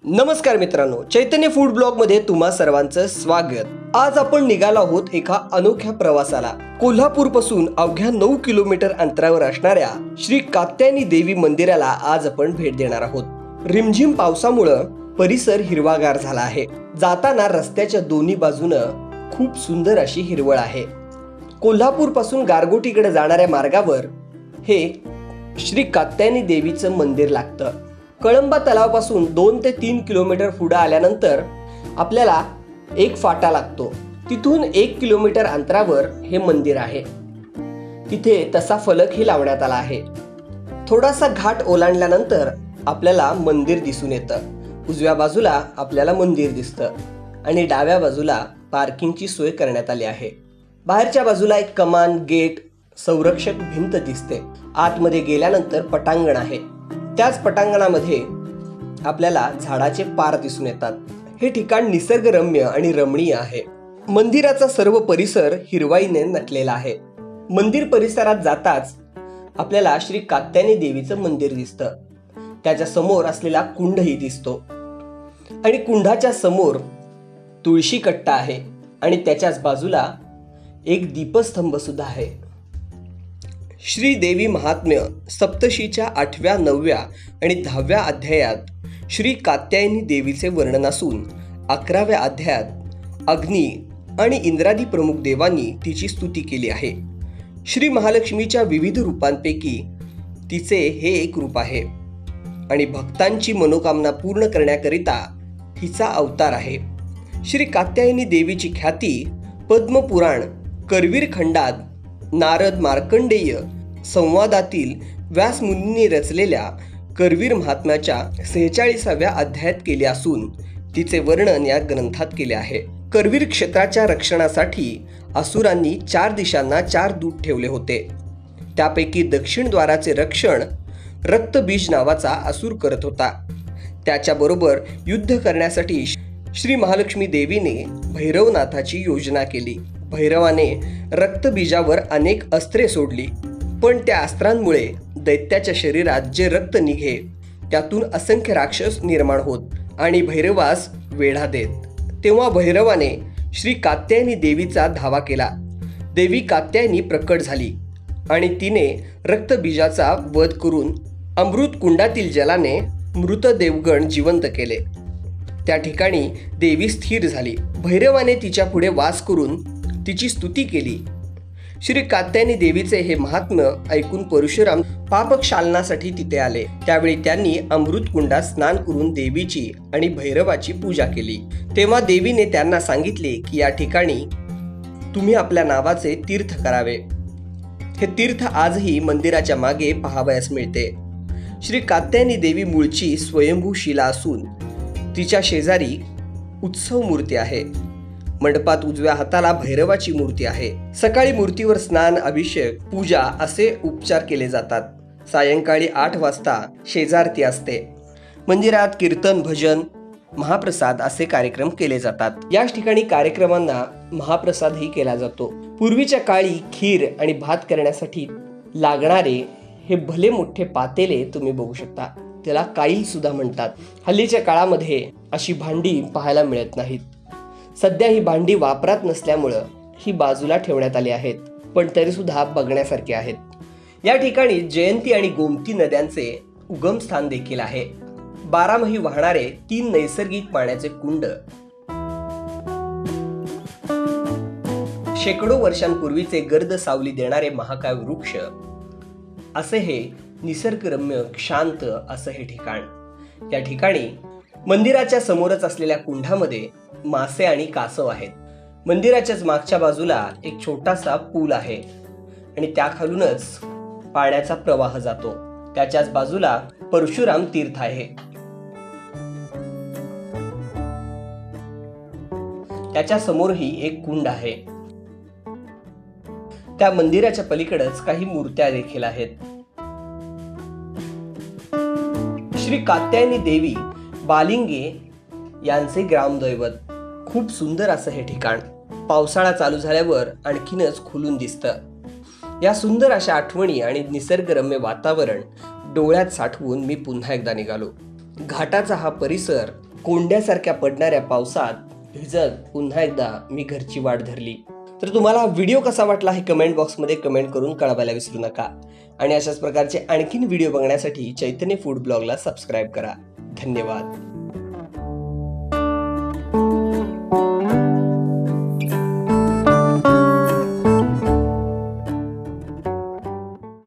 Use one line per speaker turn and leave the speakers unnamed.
नमस्कार मित्रांनो, चैतन्य food blog मध्ये तुम्हा सर्वांचं स्वागत। आज आपण निघालो आहोत एका अनोख्या प्रवासाला। कोल्हापूर पासून अवघ्या 9 किलोमीटर अंतरावर असणाऱ्या श्री कात्यायनी देवी मंदिराला आज आपण भेट देणार आहोत। रिमझिम पावसामुळे परिसर हिरवागार झाला आहे। जाताना रस्त्याच्या दोन्ही बाजूनं खूप सुंदर अशी हिरवळ आहे। कोल्हापूर पासून गारगोटीकडे जाणाऱ्या मार्गावर हे श्री कात्यायनी देवीचं मंदिर लागतं। कळंबा तलावापासून 2 ते 3 किलोमीटर पुढे आल्यानंतर आपल्याला एक फाटा लागतो। तिथून 1 किलोमीटर अंतरावर हे मंदिर आहे। तिथे तसा फलकही लावण्यात आला आहे। थोडासा घाट ओलांडल्यानंतर आपल्याला मंदिर दिसून येतं। उजव्या बाजूला आपल्याला मंदिर दिसतं आणि डाव्या बाजूला पार्किंगची सोय करण्यात आली आहे। बाहेरच्या बाजूला एक कमान, गेट, संरक्षक भिंत दिसते। आतमध्ये गेल्यानंतर पटांगण आहे। त्याच पटांगणामध्ये आपल्याला झाडाचे पार दिसून येतात। हे ठिकाण निसर्गरम्य आणि रमणीय आहे। मंदिराचा सर्व परिसर हिरवाईने नटलेला आहे। मंदिर परिसरात जाताच आपल्याला श्री कात्यायनी देवीचं मंदिर दिसतं। त्याच्या समोर असलेला कुंडही दिसतो आणि कुंडाच्या समोर तुळशी कट्टा आहे आणि त्याच्याच बाजूला एक दीपस्तंभ सुद्धा आहे। श्री देवी महात्म्य सप्तशीच्या 8व्या, 9व्या आणि 10व्या अध्यायात श्री कात्यायनी देवीचे वर्णन असून 11व्या अध्यायात अग्नी आणि इंद्रादी प्रमुख देवांनी तिची स्तुती केली आहे। श्री महालक्ष्मीच्या विविध रूपांपैकी तिचे हे एक रूप आहे आणि भक्तांची मनोकामना पूर्ण करण्याकरिता हिचा अवतार आहे। श्री कात्यायनी देवीची ख्याती पद्मपुराण, करवीर खंडात, नारद मार्कंडेय संवादातील व्यास मुनींनी रचलेल्या करवीर महात्म्याच्या 46व्या अध्यायात केले असून तिचे वर्णन या ग्रंथात केले आहे। करवीर क्षेत्राच्या रक्षणासाठी असुरांनी 4 दिशांना 4 दूत ठेवले होते। त्यापैकी दक्षिण द्वाराचे रक्षण रक्तबीज नावाचा असुर करत होता। त्याच्याबरोबर युद्ध करण्यासाठी श्री महालक्ष्मी देवीने भैरवनाथाची योजना केली। भैरवाने रक्तबीजावर अनेक अस्त्रे सोडली, पण त्या अस्त्रांमुळे दैत्याच्या शरीरात जे रक्त निघे त्यातून असंख्य राक्षस निर्माण होत आणि भैरवास वेढा देत। तेव्हा भैरवाने श्री कात्यायनी देवीचा धावा केला। देवी कात्यायनी प्रकट झाली आणि तिने रक्तबीजाचा वध करून अमृत कुंडातील जलाने मृत देवगण जिवंत केले। त्या ठिकाणी देवी स्थिर झाली। भैरवाने तिच्या पुढे वास करून तिची स्तुती केली। श्री कात्यायनी देवीचे हे महात्म्य ऐकून परशुराम पापक्षालनासाठी तिथे आले। त्यावेळी त्यांनी अमृत कुंडात स्नान करून देवीची आणि भैरवाची पूजा केली। तेव्हा देवीने त्यांना सांगितले की या ठिकाणी तुम्ही आपल्या नावाचे तीर्थ करावे। हे तीर्थ आजही मंदिराच्या मागे पाहावयास मिळते। श्री कात्यायनी देवी मूळची स्वयंभू शिला असून तिच्या शेजारी उत्सव मूर्ती आहे। मंडपात उजव्या हाताला भैरवाची मूर्ती आहे। सकाळी मूर्तीवर स्नान, अभिषेक, पूजा असे उपचार केले जातात। सायंकाळी 8 वाजता शेजारती असते। मंदिरात कीर्तन, भजन, महाप्रसाद असे कार्यक्रम केले जातात। याच ठिकाणी कार्यक्रमांना महाप्रसादही केला जातो। पूर्वीच्या काळी खीर आणि भात करण्यासाठी लागणारे हे भले मोठे पातेले तुम्ही बघू शकता। त्याला काईल सुद्धा म्हणतात। हल्लीच्या काळामध्ये अशी भांडी पाहायला मिळत नाहीत। सध्या ही भांडी वापरात नसल्यामुळं ही बाजूला ठेवण्यात आली आहेत, पण तरी सुद्धा बघण्यासारखे आहेत। या ठिकाणी जयंती आणि गोमती नद्यांचे उगम स्थान देखील आहे। 12 वाहणारे 3 नैसर्गिक पाण्याचे कुंड, शेकडो वर्षांपूर्वीचे गर्द सावली देणारे महाकाय वृक्ष, असे हे निसर्गरम्य शांत असं हे ठिकाण। या ठिकाणी मंदिराच्या समोरच असलेल्या कुंडामध्ये मासे आणि कासव आहेत। मंदिराच्याच मागच्या बाजूला एक छोटासा पूल आहे आणि त्याखालूनच पाण्याचा प्रवाह जातो। त्याच्याच बाजूला परशुराम तीर्थ आहे। त्याच्या समोरही एक कुंड आहे। त्या मंदिराच्या पलीकडेच काही मूर्त्या देखील आहेत। श्री कात्यायनी देवी बालिंगे यांचे ग्रामदैवत। खूप सुंदर असं हे ठिकाण पावसाळा चालू झाल्यावर आणखीनच खुलून दिसतं। या सुंदर अशा आठवणी आणि निसर्गरम्य वातावरण डोळ्यात साठवून मी पुन्हा एकदा निघालो। घाटाचा हा परिसर कोंड्यासारख्या पडणाऱ्या पावसात भिजत पुन्हा एकदा मी घरची वाट धरली. तर तुम्हाला हा व्हिडिओ कसा वाटला हे कमेंट बॉक्समध्ये कमेंट करून कळवायला विसरू नका. आणि अशाच प्रकारचे आणखीन व्हिडिओ बघण्यासाठी चैतन्य फूड ब्लॉगला सबस्क्राईब करा. धन्यवाद.